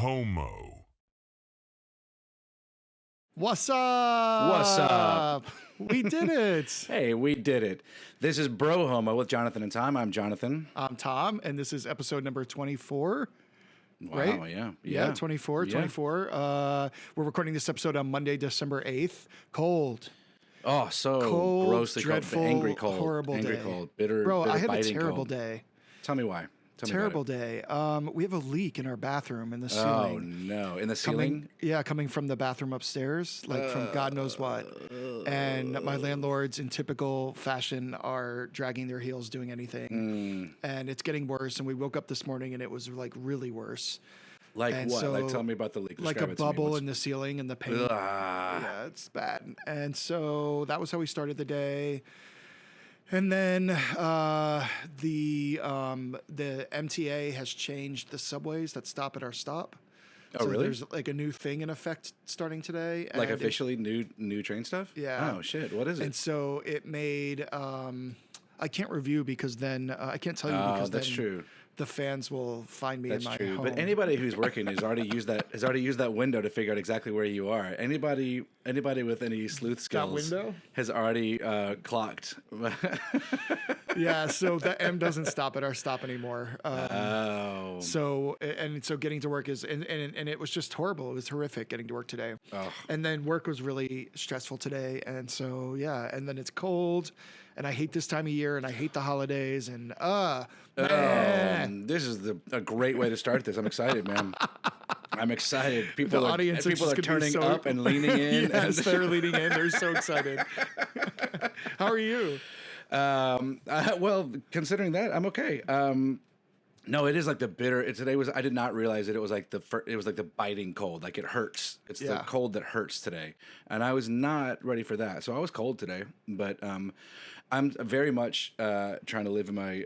Homo. What's up? What's up? We did it. Hey, we did it. This is Bro Homo with Jonathan and Tom. I'm Jonathan. I'm Tom, and this is episode number 24. Wow, Right? yeah. 24. We're recording this episode on Monday, December 8th. Cold. Oh, so Cold, grossly dreadful, cold. Angry cold. horrible Angry day. cold. Bitter, Bro, bitter I had a biting terrible cold. day. Tell me why. Tell Terrible me about it. day. We have a leak in our bathroom in the Oh, ceiling. no. In the ceiling? Coming from the bathroom upstairs, like from God knows what. And my landlords, in typical fashion, are dragging their heels doing anything. And it's getting worse. And we woke up this morning and it was like really worse. Like And what? so, Like, tell me about the leak. Like Describe a it to me. bubble in the ceiling and the paint. Ugh. Yeah, it's bad. And so that was how we started the day. And then the MTA has changed the subways that stop at our stop. Oh, So really? There's like a new thing in effect starting today. Like and officially new train stuff? Yeah. Oh, shit. What is it? And so it made I can't review because then I can't tell you because that's then true. the fans will find me That's in my true. home. But anybody who's working has already used that window to figure out exactly where you are. Anybody with any sleuth skills window? has already clocked. Yeah, so the M doesn't stop at our stop anymore. Oh. So getting to work is and it was just horrible. It was horrific getting to work today. Oh. And then work was really stressful today. And so and then it's cold and I hate this time of year and I hate the holidays and man. This is a great way to start this. I'm excited, man. I'm exciid. People The are audience is just gonna be turning so- up and leaning in. Yes, they're leaning in. They're so excited. How are you? Well, considering that, I'm okay. No, it is like the bitter. I did not realize it. It was like the biting cold. Like it hurts. It's the cold that hurts today, and I was not ready for that. So I was cold today, but I'm very much trying to live in my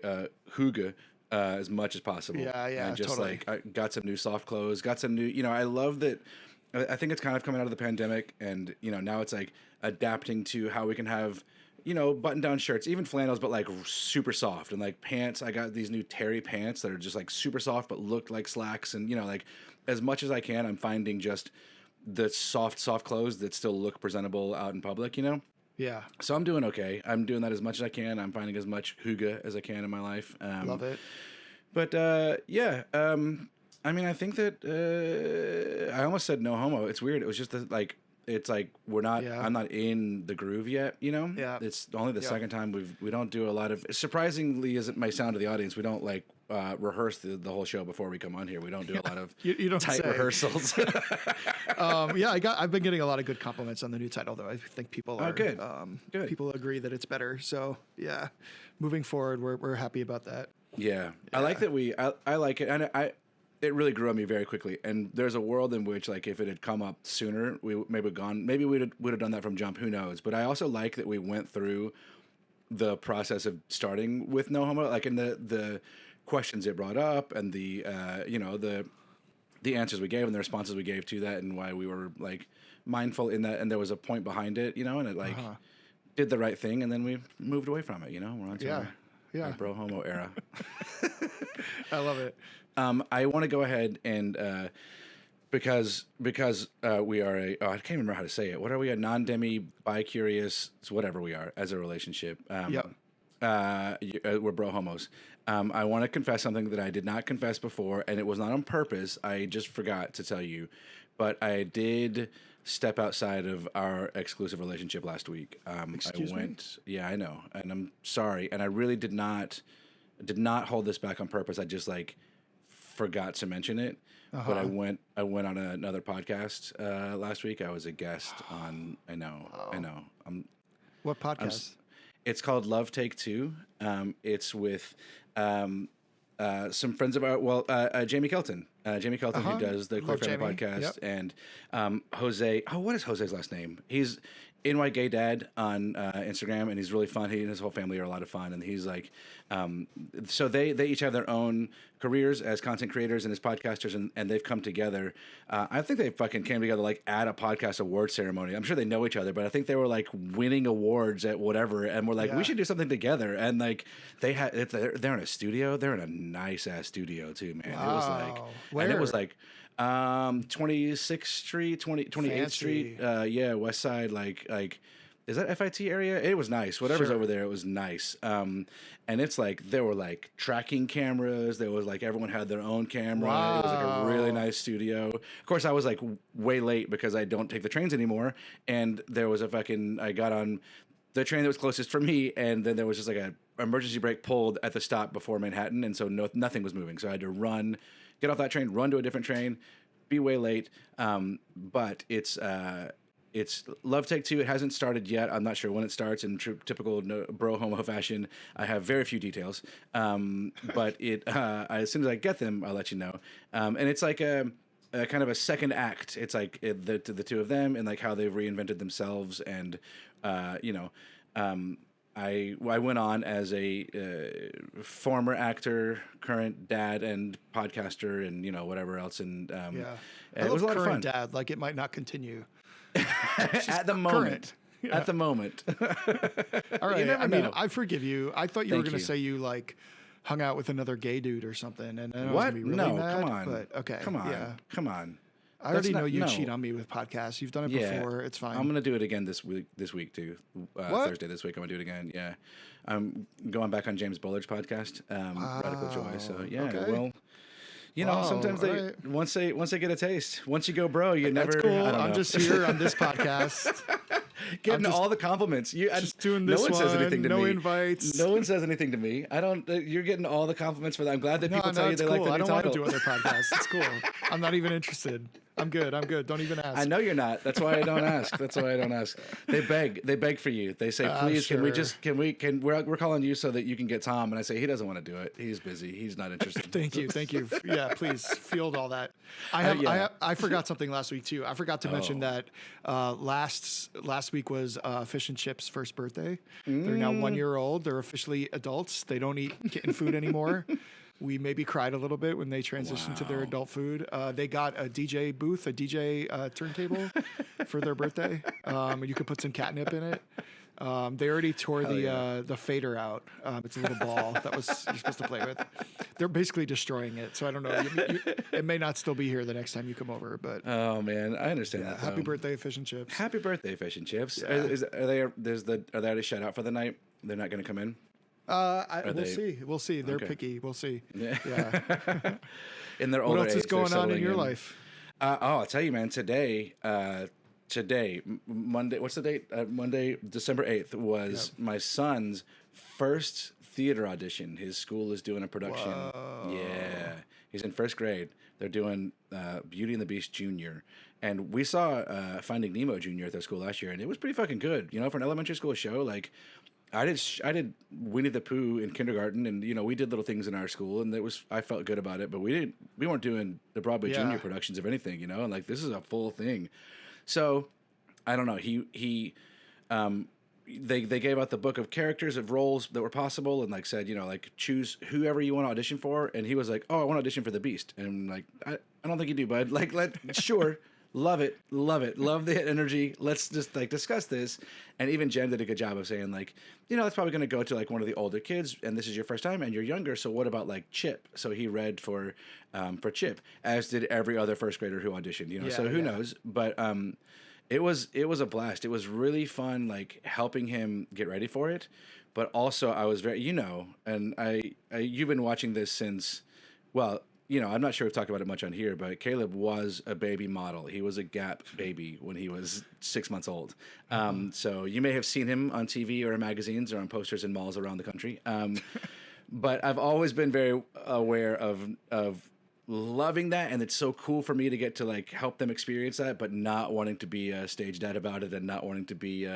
hygge as much as possible. Yeah, And just totally. like I got some new soft clothes, got some new. I love that. I think it's kind of coming out of the pandemic, and now it's like adapting to how we can have. Button-down shirts, even flannels, but like super soft, and like pants. I got these new terry pants that are just like super soft, but look like slacks. And like as much as I can, I'm finding just the soft clothes that still look presentable out in public. Yeah. So I'm doing okay. I'm doing that as much as I can. I'm finding as much hygge as I can in my life. Love it. But yeah. I mean, I think that I almost said no homo. It's weird. It was just it's like we're not. Yeah. I'm not in the groove yet. Yeah. It's only the second time we don't do a lot of. Surprisingly, as it may sound to the audience, we don't like rehearse the whole show before we come on here. We don't do a lot of You don't tight say. rehearsals. I've been getting a lot of good compliments on the new title, though. I think people are good. Good. People agree that it's better. So yeah, moving forward, we're happy about that. Yeah. I like that I like it, and it really grew on me very quickly. And there's a world in which, like, if it had come up sooner, we maybe would have done that from jump. Who knows? But I also like that we went through the process of starting with no homo, like in the questions it brought up, and the the answers we gave and the responses we gave to that, and why we were like mindful in that, and there was a point behind it, and it like did the right thing, and then we moved away from it. We're on to our bro homo era. I love it. I want to go ahead and because we are I can't remember how to say it. What are we? A non-demi, bi-curious, it's whatever we are as a relationship. Yep. We're bro homos. I want to confess something that I did not confess before, and it was not on purpose. I just forgot to tell you, but I did step outside of our exclusive relationship last week. Excuse me? Yeah, I know, and I'm sorry, and I really did not hold this back on purpose. I just forgot to mention it, but I went on another podcast last week. I was a guest on. I know. What podcast? It's called Love Take Two. It's with some friends of our Jamie Kelton. Jamie Kelton, who does the Queer Family podcast, and Jose. Oh, what is Jose's last name? He's NY Gay Dad on Instagram, and he's really fun. He and his whole family are a lot of fun, and he's like, so they each have their own careers as content creators and as podcasters, and they've come together. I think they fucking came together at a podcast award ceremony. I'm sure they know each other, but I think they were winning awards at whatever, and we're like, we should do something together. And they're in a studio. They're in a nice ass studio too, man. Wow. It was And it was like 26th Street, 28th Street. Yeah, West Side, like is that FIT area? It was nice. Whatever's over there, it was nice. And it's like there were like tracking cameras. There was like everyone had their own camera. Wow. It was like a really nice studio. Of course, I was like way late because I don't take the trains anymore. And there was I got on the train that was closest for me, and then there was just like a emergency brake pulled at the stop before Manhattan, and so nothing was moving. So I had to get off that train, run to a different train, be way late. But it's Love Take Two. It hasn't started yet. I'm not sure when it starts. In typical bro homo fashion, I have very few details. But as soon as I get them, I'll let you know. And it's like a kind of a second act. It's like the two of them and like how they've reinvented themselves. And I went on as a former actor, current dad, and podcaster, and whatever else. And it was a lot of fun. Dad, like it might not continue. At the moment. Yeah. At the moment. All right. I mean, I forgive you. I thought you were going to say you like hung out with another gay dude or something. And I was gonna be really mad, come on. But okay. Come on. Yeah. Come on. I already know you cheat on me with podcasts. You've done it before. It's fine. I'm going to do it again this week too. Thursday this week, I'm going to do it again. Yeah. I'm going back on James Bullard's podcast, Radical Joy. So, yeah, okay. Well, sometimes once they get a taste, once you go bro, you never. That's cool. I'm just here on this podcast. Getting all the compliments. Just doing this no one says anything to me. No invites. No one says anything to me. I don't. You're getting all the compliments for that. I'm glad that people tell you they like the new title. I don't want to do other podcasts. It's cool. I'm not even interested. I'm good. Don't even ask. I know you're not. That's why I don't ask. They beg for you. They say, please, sure. We're calling you so that you can get Tom. And I say, he doesn't want to do it. He's busy. He's not interested. Thank you. Yeah, please field all that. I forgot something last week too. I forgot to mention that last week was Fish and Chip's first birthday. They're now 1 year old. They're officially adults. They don't eat kitten food anymore. We maybe cried a little bit when they transitioned to their adult food. They got a DJ booth, a DJ turntable for their birthday. You could put some catnip in it. They already tore the fader out. It's a little ball that you're supposed to play with. They're basically destroying it. So I don't know. It may not still be here the next time you come over. But oh man, I understand that. Happy birthday, Fish and Chips. Happy birthday, Fish and Chips. Yeah. Are they already shut out for the night? They're not going to come in. We'll see. They're picky. We'll see. Yeah. In their older What else is going on in your life? I'll tell you, man. Today, Monday. What's the date? Monday, December 8th was my son's first theater audition. His school is doing a production. Whoa. Yeah, he's in first grade. They're doing Beauty and the Beast Junior. And we saw Finding Nemo Junior at their school last year, and it was pretty fucking good. For an elementary school show, like. I did Winnie the Pooh in kindergarten, and we did little things in our school, and I felt good about it. But we weren't doing the Broadway Junior productions of anything, and like this is a full thing. So I don't know. They gave out the book of characters of roles that were possible, and like said like choose whoever you want to audition for. And he was like, oh, I want to audition for the Beast, and I'm like I don't think you do, bud. Like sure. Love it. Love the energy. Let's just like discuss this. And even Jen did a good job of saying like, it's probably going to go to like one of the older kids, and this is your first time, and you're younger. So what about like Chip? So he read for Chip, as did every other first grader who auditioned. So who knows? But it was a blast. It was really fun, like helping him get ready for it. But also I was very, and you've been watching this since, well. I'm not sure we've talked about it much on here, but Caleb was a baby model. He was a Gap baby when he was 6 months old. So you may have seen him on TV or in magazines or on posters in malls around the country. But I've always been very aware of loving that, and it's so cool for me to get to like help them experience that, but not wanting to be a stage dad about it and not wanting to be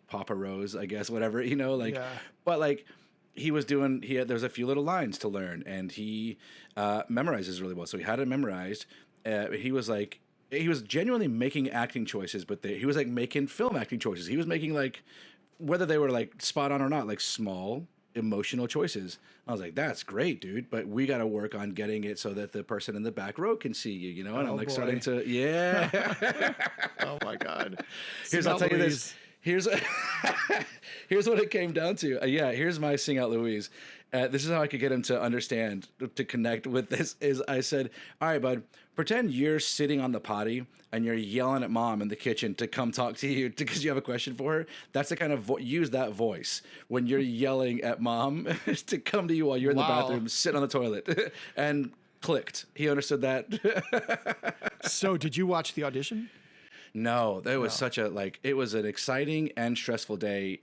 Papa Rose, I guess, whatever, But like. There's a few little lines to learn, and he memorizes really well. So he had it memorized. He was genuinely making acting choices, but he was like making film acting choices. He was making like, whether they were like spot on or not, like small emotional choices. I was like, that's great, dude, but we got to work on getting it so that the person in the back row can see you, and I'm like starting to, Oh my God. I'll tell you this. Here's what it came down to. Here's my Sing Out Louise. this is how I could get him to understand, to connect with this, is I said, all right, bud, pretend you're sitting on the potty and you're yelling at mom in the kitchen to come talk to you because you have a question for her. That's the kind of use that voice when you're yelling at mom to come to you while you're in the bathroom, sitting on the toilet. And clicked. He understood that. So did you watch the audition? No, that was it was an exciting and stressful day.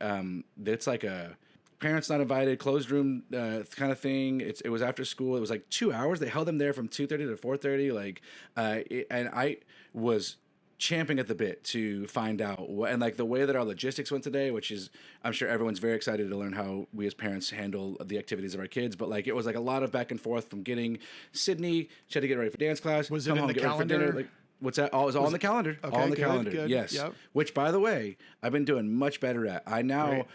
It's like a parents not invited, closed room kind of thing. It was after school. It was like 2 hours. They held them there from 2:30 to 4:30. And I was champing at the bit to find out and like the way that our logistics went today, which is, I'm sure everyone's very excited to learn how we as parents handle the activities of our kids. But like, it was like a lot of back and forth from getting Sydney, she had to get ready for dance class. Was it in the calendar? What's that? Oh, it was all on the calendar. Okay, all on the good, calendar. Good. Yes. Yep. Which, by the way, I've been doing much better at. I'm not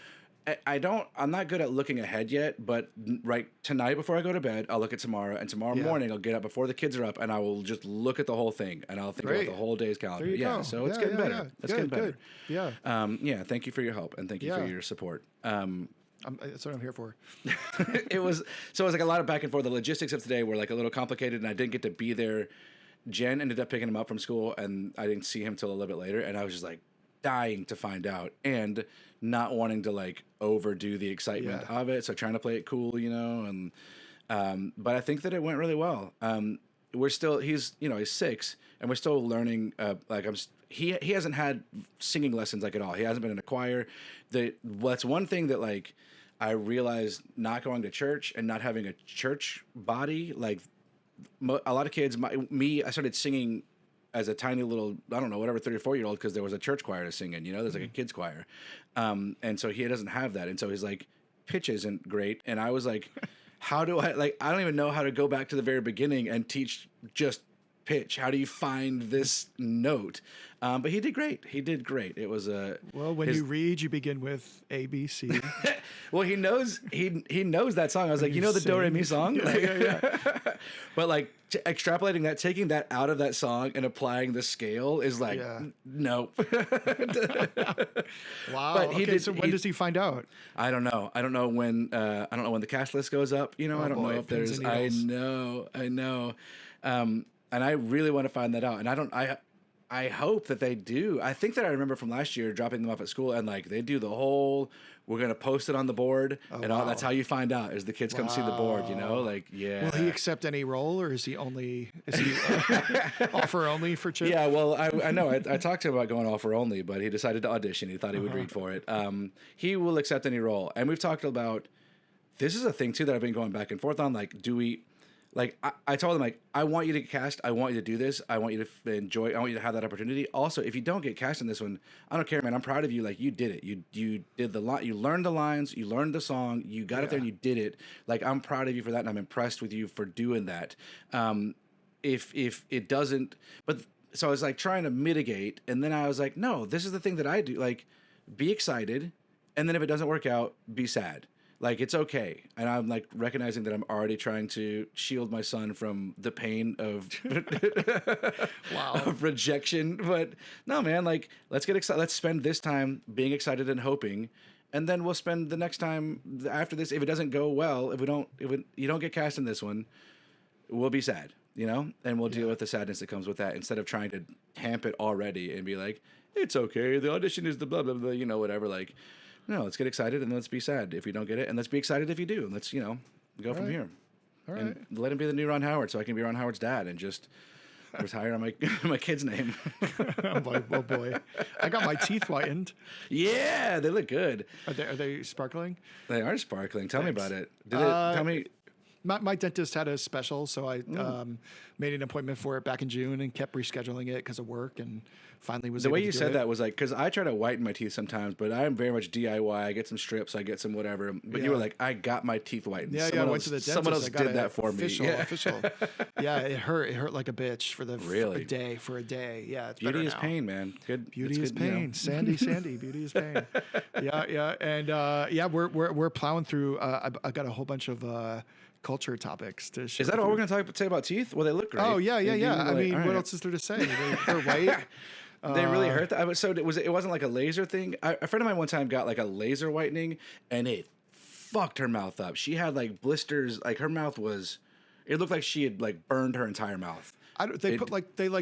good at looking ahead yet, but right tonight before I go to bed, I'll look at tomorrow, and tomorrow morning I'll get up before the kids are up, and I will just look at the whole thing, and I'll think about the whole day's calendar. There you go. So it's getting better. Yeah. It's getting better. Good. Yeah. Thank you for your help, and thank you for your support. That's what I'm here for. It was like a lot of back and forth. The logistics of today were like a little complicated, and I didn't get to be there. Jen ended up picking him up from school, and I didn't see him till a little bit later, and I was just like dying to find out and not wanting to like overdo the excitement of it. So trying to play it cool, and but I think that it went really well. We're still, he's 6, and we're still learning. He hasn't had singing lessons like at all. He hasn't been in a choir. That's one thing that like I realized not going to church and not having a church body, like a lot of kids, I started singing as a tiny little, I don't know, whatever, 3 or 4 year old, because there was a church choir to sing in, there's like a kids choir. And so he doesn't have that. And so he's like, pitch isn't great. And I was like, how do I don't even know how to go back to the very beginning and teach just pitch. How do you find this note? But he did great. It was when you read, you begin with A, B, C. Well, he knows that song. I was like, the Do Re Mi song? Yeah. But like extrapolating that, taking that out of that song and applying the scale is like, no. Wow. But so when does he find out? I don't know. I don't know when the cast list goes up. I don't know if there's. I know. And I really want to find that out. And I hope that they do. I think that I remember from last year dropping them off at school, and like they do the whole, we're going to post it on the board, all. That's how you find out, is the kids come see the board, Will he accept any role, or is he offer only for church? Yeah, well, I know. I talked to him about going offer only, but he decided to audition. He thought he would read for it. He will accept any role. And we've talked about, this is a thing too that I've been going back and forth on. Like, do we, like, I told him, like, I want you to get cast. I want you to do this. I want you to enjoy. I want you to have that opportunity. Also, if you don't get cast in this one, I don't care, man. I'm proud of you. Like, you did it. You did the line. You learned the lines. You learned the song. You got it there and you did it. Like, I'm proud of you for that, and I'm impressed with you for doing that. If it doesn't, but so I was like trying to mitigate, and then I was like, no, this is the thing that I do. Like, be excited, and then if it doesn't work out, be sad. Like, it's okay. And I'm like recognizing that I'm already trying to shield my son from the pain of of rejection. But no, man, like, let's get excited. Let's spend this time being excited and hoping. And then we'll spend the next time after this. If it doesn't go well, if you don't get cast in this one, we'll be sad, and we'll deal with the sadness that comes with that, instead of trying to tamp it already and be like, it's okay. The audition is the blah, blah, blah, whatever. Like, no, let's get excited, and let's be sad if you don't get it, and let's be excited if you do, and let's, go from here. All and right. Let him be the new Ron Howard, so I can be Ron Howard's dad and just retire on my kid's name. Oh boy. I got my teeth whitened. Yeah, they look good. Are they sparkling? They are sparkling. Tell me about it. Tell me. My dentist had a special, so I made an appointment for it back in June and kept rescheduling it because of work, and finally was the able way to you do said it. that was like, because I try to whiten my teeth sometimes, but I'm very much DIY. I get some strips, I get some whatever. But you were like, I got my teeth whitened. Yeah, I went to the dentist. Someone else did that for me. Official. Yeah, it hurt like a bitch for a day. Yeah, it's beauty better is now. pain, man. Good. Beauty is pain. Sandy, beauty is pain. Yeah, and we're plowing through. I got a whole bunch of culture topics to share. Is that all we're going to say about teeth? Well, they look great. Oh yeah. I mean, what else is there to say? They're white. They really hurt. So it wasn't like a laser thing. A friend of mine one time got like a laser whitening, and it fucked her mouth up. She had like blisters. Like her mouth was, it looked like she had like burned her entire mouth. They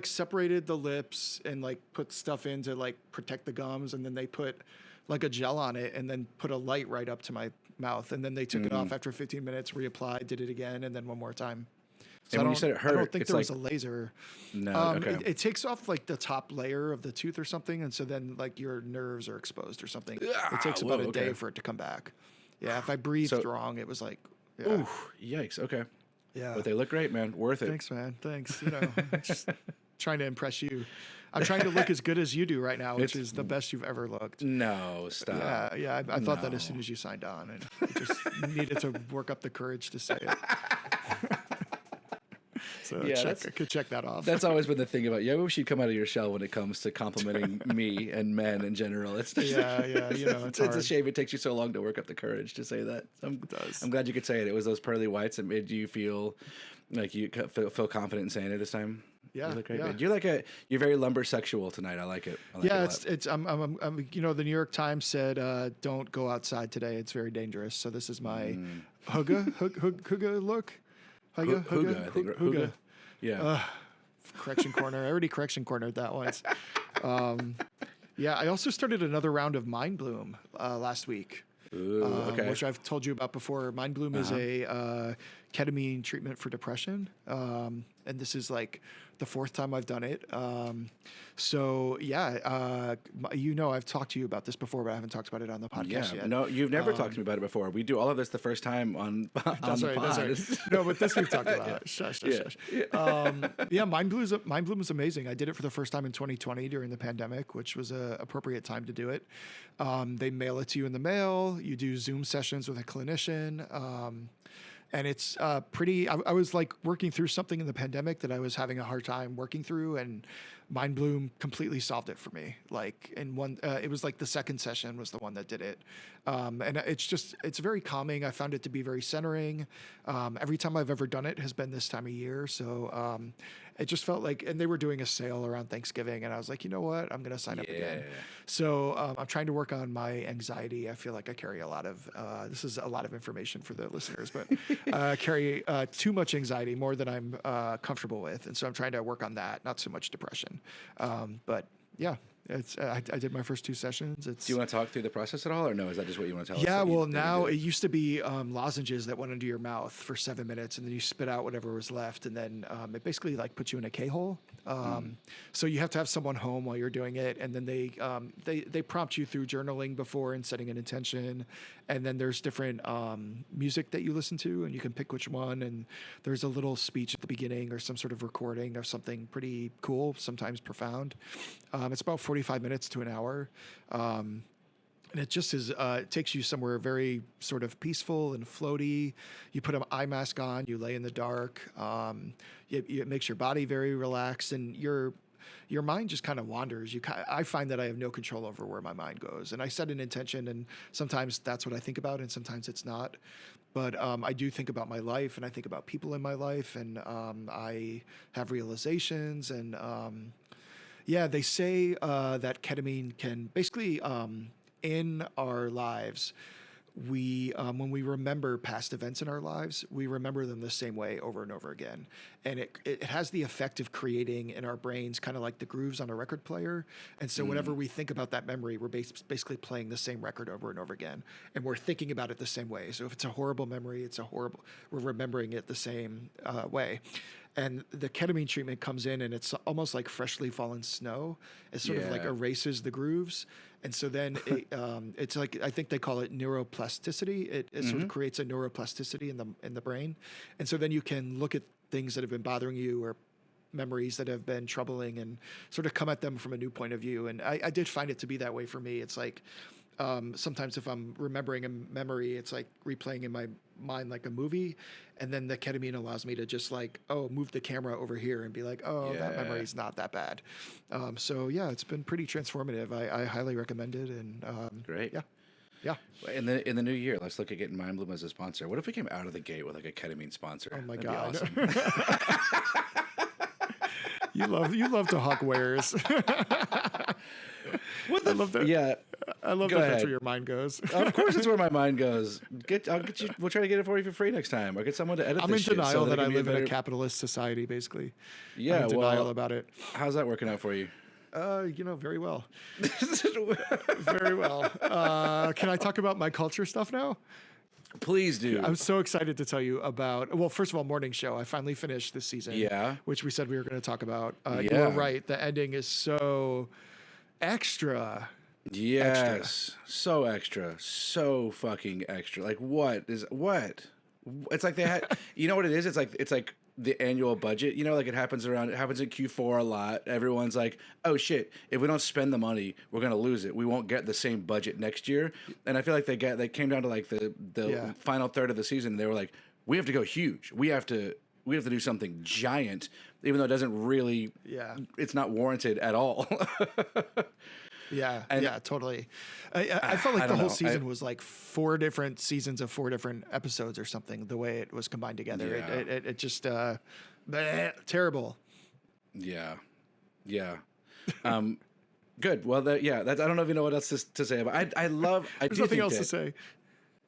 separated the lips and like put stuff in to like protect the gums, and then they put like a gel on it and then put a light right up to my mouth, and then they took it off after 15 minutes, reapplied, did it again, and then one more time. So and when you said it hurt, I don't think it's there like, was a laser. No, okay. It takes off like the top layer of the tooth or something, and so then like your nerves are exposed or something. It takes about a day for it to come back. Yeah, if I breathed wrong, it was like, ooh, yikes. Okay. Yeah. But they look great, man. Worth it. Thanks, man. Thanks. You know, just trying to impress you. I'm trying to look as good as you do right now, which is the best you've ever looked. No, stop. Yeah. I thought that as soon as you signed on, and I just needed to work up the courage to say it. So I could check that off. That's always been the thing about you. I wish you'd come out of your shell when it comes to complimenting me and men in general. It's just, yeah. You know, it's a shame it takes you so long to work up the courage to say that. I'm glad you could say it. It was those pearly whites that made you feel like you feel confident in saying it this time. Yeah, you look great, man. You're very lumbersexual tonight. I like it. I'm you know, the New York Times said don't go outside today. It's very dangerous. So this is my hugga look. Hugga. Yeah. Correction corner. I already correction cornered that once. I also started another round of Mind Bloom last week. Ooh, okay. Which I've told you about before. Mind Bloom is a ketamine treatment for depression. And this is like the fourth time I've done it. You know, I've talked to you about this before, but I haven't talked about it on the podcast yet. No, you've never talked to me about it before. We do all of this the first time on the pod. That's right. No, but this we've talked about. Shush. Mind Bloom is amazing. I did it for the first time in 2020 during the pandemic, which was an appropriate time to do it. They mail it to you in the mail. You do Zoom sessions with a clinician. And it's pretty. I was like working through something in the pandemic that I was having a hard time working through, and Mind Bloom completely solved it for me. Like in one, it was like the second session was the one that did it, and it's very calming. I found it to be very centering. Every time I've ever done it has been this time of year, so it just felt like. And they were doing a sale around Thanksgiving, and I was like, you know what, I'm gonna sign up again. So I'm trying to work on my anxiety. I feel like I carry a lot of. This is a lot of information for the listeners, but carry too much anxiety, more than I'm comfortable with, and so I'm trying to work on that. Not so much depression, but yeah. I did my first 2 sessions. Do you want to talk through the process at all, or no? Is that just what you want to tell us? Yeah, well, now it used to be lozenges that went into your mouth for 7 minutes, and then you spit out whatever was left, and then it basically like puts you in a K-hole. So you have to have someone home while you're doing it, and then they prompt you through journaling before and setting an intention, and then there's different music that you listen to, and you can pick which one, and there's a little speech at the beginning or some sort of recording of something pretty cool, sometimes profound. It's about 45 minutes to an hour. And it just is, it takes you somewhere very sort of peaceful and floaty. You put an eye mask on, you lay in the dark. It makes your body very relaxed, and your mind just kind of wanders. I find that I have no control over where my mind goes, and I set an intention, and sometimes that's what I think about, and sometimes it's not. But I do think about my life, and I think about people in my life, and I have realizations, and they say that ketamine can basically, in our lives, when we remember past events in our lives, we remember them the same way over and over again. And it has the effect of creating in our brains kind of like the grooves on a record player. And so whenever we think about that memory, we're basically playing the same record over and over again. And we're thinking about it the same way. So if it's a horrible memory, we're remembering it the same way. And the ketamine treatment comes in, and it's almost like freshly fallen snow. It sort of like erases the grooves. And so then it's like, I think they call it neuroplasticity. It sort of creates a neuroplasticity in the brain. And so then you can look at things that have been bothering you, or memories that have been troubling, and sort of come at them from a new point of view. And I did find it to be that way for me. It's like, sometimes if I'm remembering a memory, it's like replaying in my mind like a movie, and then the ketamine allows me to just like, move the camera over here and be like, that memory is not that bad. It's been pretty transformative. I highly recommend it. And great. Yeah. In the new year, let's look at getting Mind Bloom as a sponsor. What if we came out of the gate with like a ketamine sponsor? Oh my That'd God. Be awesome. You love to hawk wares. What the? I love that that's where your mind goes. Of course, it's where my mind goes. I'll get you. We'll try to get it for you for free next time, or get someone to edit. I'm this in denial so that I live in a capitalist society. Basically, yeah, I'm in denial about it. How's that working out for you? Very well. Very well. Can I talk about my culture stuff now? Please do. I'm so excited to tell you about, well, first of all, morning show. I finally finished this season. Yeah. Which we said we were going to talk about. You were right. The ending is so extra. Yes. Extra. So extra. So fucking extra. Like what? It's like they had, you know what it is? It's like the annual budget, like it happens in Q4 a lot. Everyone's like, oh shit, if we don't spend the money, we're going to lose it. We won't get the same budget next year. And I feel like they came down to like the final third of the season. And they were like, we have to go huge. We have to do something giant, even though it doesn't really, it's not warranted at all. Yeah, totally. I felt like the whole season was like 4 different seasons of 4 different episodes or something, the way it was combined together. Yeah. It just, terrible. Yeah. Good. Well, I don't know if you know what else to say about it. There's nothing else to say.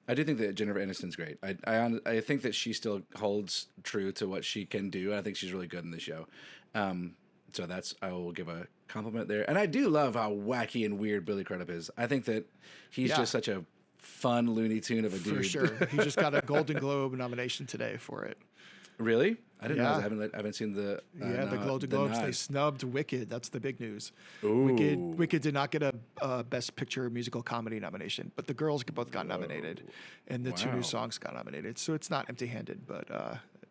I do think that Jennifer Aniston's great. I think that she still holds true to what she can do. I think she's really good in the show. So I will give a compliment there. And I do love how wacky and weird Billy Crudup is. I think that he's just such a fun Looney Tune of a dude. For sure. He just got a Golden Globe nomination today for it. Really? I didn't know. I haven't seen the the Golden Globes. They snubbed Wicked. That's the big news. Ooh. Wicked did not get a Best Picture musical comedy nomination, but the girls both got nominated, and the 2 new songs got nominated. So it's not empty-handed, but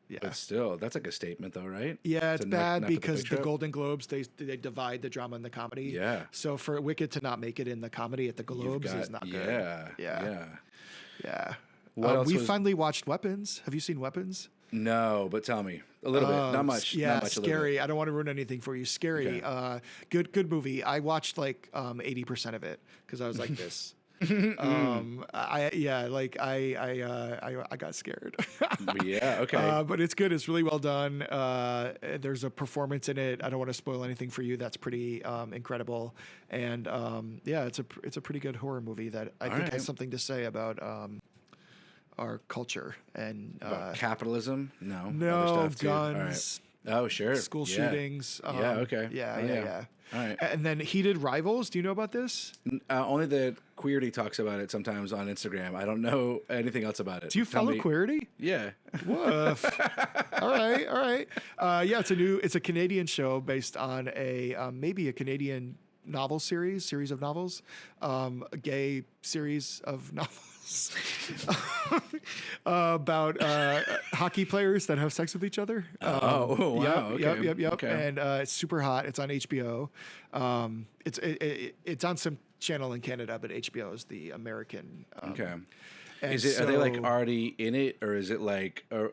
yeah. But still, that's like a statement, though, right? Yeah, it's bad because the Golden Globes they divide the drama and the comedy. Yeah. So for Wicked to not make it in the comedy at the Globes is not good. Yeah. We finally watched Weapons. Have you seen Weapons? No, but tell me a little bit. Not much. Yeah, not much, scary. I don't want to ruin anything for you. Scary. Okay. Good movie. I watched like 80% of it because I was like this. I got scared. Yeah. Okay. But it's good. It's really well done. There's a performance in it. I don't want to spoil anything for you. That's pretty incredible. And it's a pretty good horror movie that I think has something to say about our culture and capitalism. No guns. Oh, sure. School shootings. Okay. Yeah. All right. And then Heated Rivals. Do you know about this? Only that Queerty talks about it sometimes on Instagram. I don't know anything else about it. Do you follow Queerty? Yeah. Woof. All right. It's a Canadian show based on maybe a Canadian novel series of novels, a gay series of novels. About hockey players that have sex with each other. Wow. Yep. Okay. And it's super hot. It's on HBO. It's on some channel in Canada, but HBO is the American. Okay. Are they like already in it, or is it like a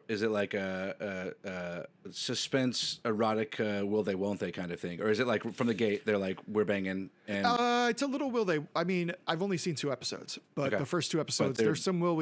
suspense erotica will they won't they kind of thing, or is it like from the gate they're like we're banging and it's a little will they? I mean, I've only seen 2 episodes, but the first 2 episodes there's some will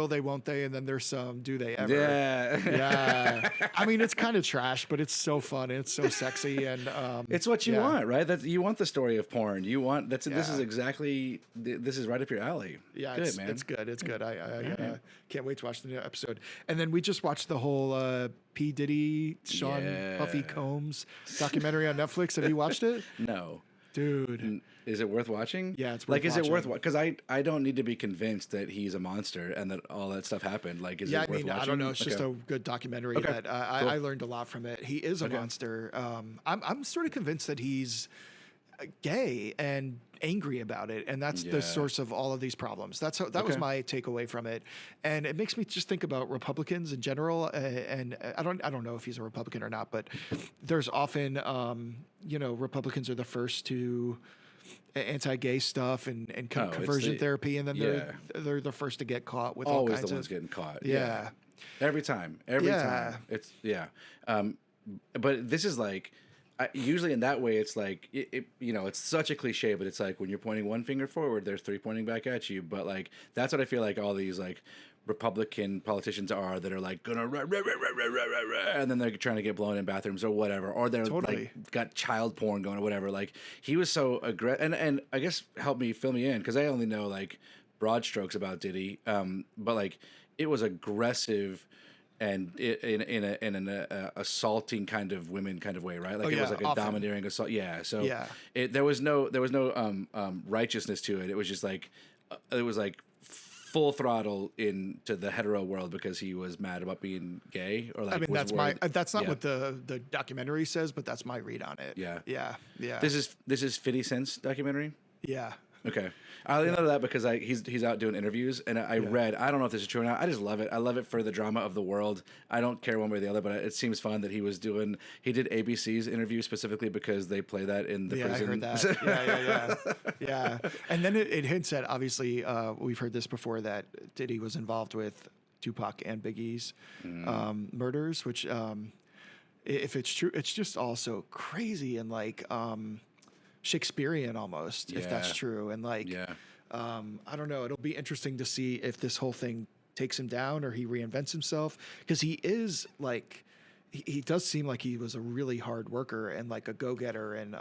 they won't they, and then there's some do they ever? Yeah. I mean, it's kind of trash, but it's so fun and it's so sexy and it's what you want, right? You want the story of porn. You want this is exactly this is right up your alley. Yeah, good, man. It's good. I can't wait to watch the new episode. And then we just watched the whole P. Diddy, Sean Puffy Combs documentary on Netflix. Have you watched it? No. Dude. Is it worth watching? Yeah, it's worth watching. Is it worth watching? Because I don't need to be convinced that he's a monster and that all that stuff happened. Like, is it worth watching? I don't know. It's just a good documentary that I learned a lot from it. He is a monster. I'm sort of convinced that he's gay and angry about it, and that's the source of all of these problems. That was my takeaway from it, and it makes me just think about Republicans in general. And I don't know if he's a Republican or not, but there's often Republicans are the first to anti-gay stuff and conversion therapy, and then they're the first to get caught with all kinds the ones of getting caught. Yeah. Every time. It's but this is like. Usually in that way, it's like, it's such a cliche, but it's like when you're pointing one finger forward, there's 3 pointing back at you. But like, that's what I feel like all these like Republican politicians are that are like gonna and then they're trying to get blown in bathrooms or whatever, or they're like got child porn going or whatever. Like he was so aggressive, and I guess fill me in because I only know like broad strokes about Diddy, but like it was aggressive. And in an assaulting kind of women kind of way, right? Like it was like a domineering assault. Yeah. So there was no righteousness to it. It was just like it was like full throttle into the hetero world because he was mad about being gay or like. I mean, that's not what the documentary says, but that's my read on it. Yeah. Yeah. Yeah. This is 50 Cent's documentary. Yeah. Okay. I only know that because he's out doing interviews, and I read, I don't know if this is true or not, I just love it. I love it for the drama of the world. I don't care one way or the other, but it seems fun that he did ABC's interview specifically because they play that in the prison. I heard that. Yeah. And then it hints at, obviously, we've heard this before, that Diddy was involved with Tupac and Biggie's murders, which, if it's true, it's just also crazy and like... Shakespearean almost, if that's true. And like, I don't know, it'll be interesting to see if this whole thing takes him down or he reinvents himself. Cause he is like, he does seem like he was a really hard worker and like a go-getter. And,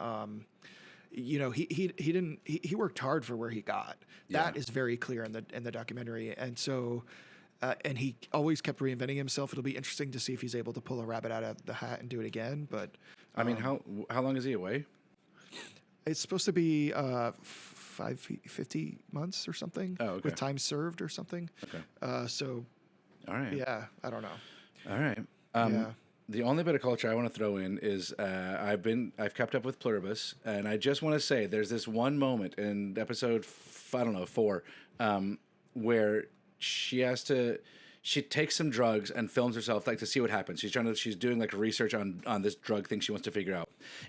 you know, he worked hard for where he got. That is very clear in the documentary. And so, and he always kept reinventing himself. It'll be interesting to see if he's able to pull a rabbit out of the hat and do it again. But I mean, how long is he away? It's supposed to be 50 months or something. Oh, okay. With time served or something. Okay. So, all right. Yeah, I don't know. All right. The only bit of culture I want to throw in is I've kept up with Pluribus, and I just want to say there's this one moment in episode 4 where she takes some drugs and films herself like to see what happens. She's doing like research on this drug thing she wants to figure out,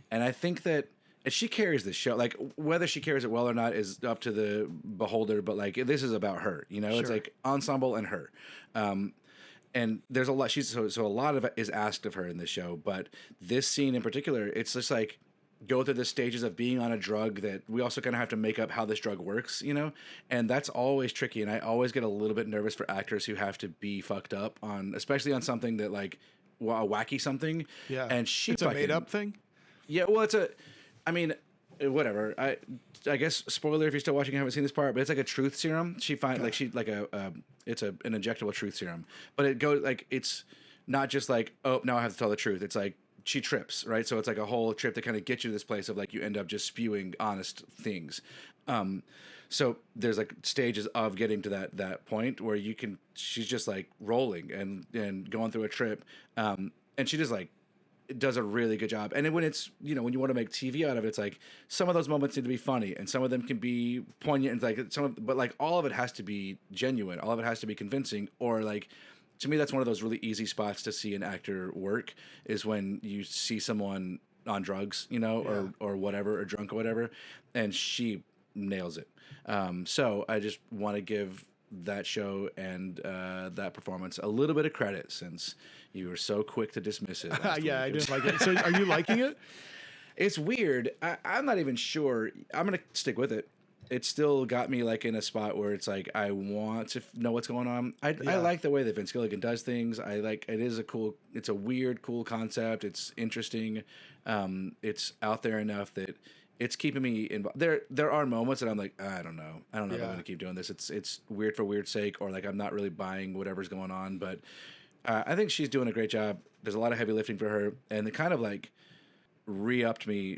and I think that. And she carries this show, like whether she carries it well or not is up to the beholder. But like this is about her, you know. Sure. It's like ensemble and her, and there's a lot. So a lot of it is asked of her in this show. But this scene in particular, it's just like go through the stages of being on a drug that we also kind of have to make up how this drug works, you know. And that's always tricky. And I always get a little bit nervous for actors who have to be fucked up on, especially on something that like a wacky something. Yeah, and it's a made up thing. Yeah, well, I mean, whatever. I guess spoiler if you're still watching, and haven't seen this part, but it's like a truth serum. It's an injectable truth serum, but it goes like it's not just like now I have to tell the truth. It's like she trips, right? So it's like a whole trip to kind of get you to this place of like you end up just spewing honest things. So there's like stages of getting to that point where she's just like rolling and going through a trip, and she just like. Does a really good job. And when it's, you know, when you want to make TV out of it, it's like some of those moments need to be funny and some of them can be poignant and like but like all of it has to be genuine. All of it has to be convincing, or like, to me, that's one of those really easy spots to see an actor work is when you see someone on drugs, you know, or whatever, or drunk or whatever. And she nails it. So I just want to give that show and that performance a little bit of credit since you were so quick to dismiss it. Yeah, I didn't like it. So are you liking it? It's weird. I'm not even sure. I'm going to stick with it. It still got me like in a spot where it's like, I want to know what's going on. I like the way that Vince Gilligan does things. It's a weird, cool concept. It's interesting. It's out there enough that it's keeping me involved. There are moments that I'm like, I don't know if I'm going to keep doing this. It's weird for weird's sake, or like I'm not really buying whatever's going on. But I think she's doing a great job. There's a lot of heavy lifting for her, and it kind of like re-upped me